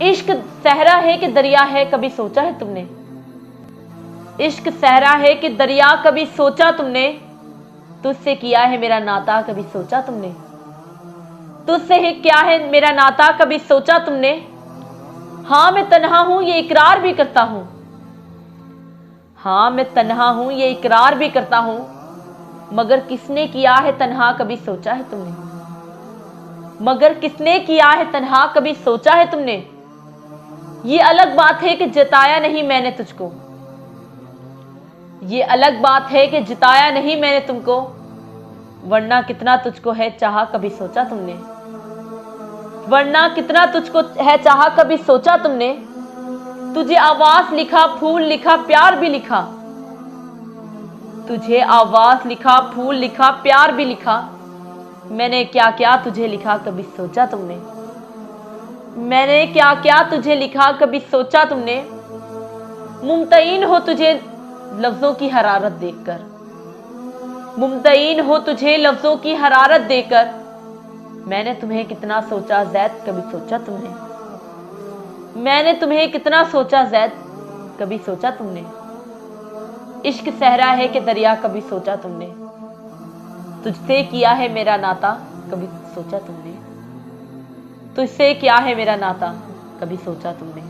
इश्क सहरा है कि दरिया है, कभी सोचा है तुमने? इश्क सहरा है कि दरिया, कभी सोचा तुमने? तुझसे किया है मेरा नाता, कभी सोचा तुमने? तुझसे ही क्या है मेरा नाता, कभी सोचा तुमने? हाँ मैं तन्हा हूं ये इकरार भी करता हूं, हाँ मैं तन्हा हूं ये इकरार भी करता हूं, मगर किसने किया है तन्हा, कभी सोचा है तुमने? मगर किसने किया है तन्हा, कभी सोचा है तुमने? ये अलग बात है कि जताया नहीं मैंने तुझको, ये अलग बात है कि जिताया नहीं मैंने तुमको, वरना कितना तुझको है चाहा, कभी सोचा तुमने? वरना कितना तुझको है चाहा, कभी सोचा तुमने? तुझे आवाज लिखा, फूल लिखा, प्यार भी लिखा, तुझे आवाज लिखा, फूल लिखा, प्यार भी लिखा, मैंने क्या क्या तुझे लिखा, कभी सोचा तुमने? मैंने क्या क्या तुझे लिखा, कभी सोचा तुमने? मुमतईन हो तुझे लफ्जों की हरारत देखकर, मुमतईन हो तुझे लफ्जों की हरारत देकर, मैंने तुम्हें कितना सोचा ज़ैद, कभी सोचा तुमने? मैंने तुम्हें कितना सोचा ज़ैद, कभी सोचा तुमने? इश्क सहरा है कि दरिया, कभी सोचा तुमने? तुझसे किया है मेरा नाता, कभी सोचा तुमने? तुझसे क्या है मेरा नाता, कभी सोचा तुमने?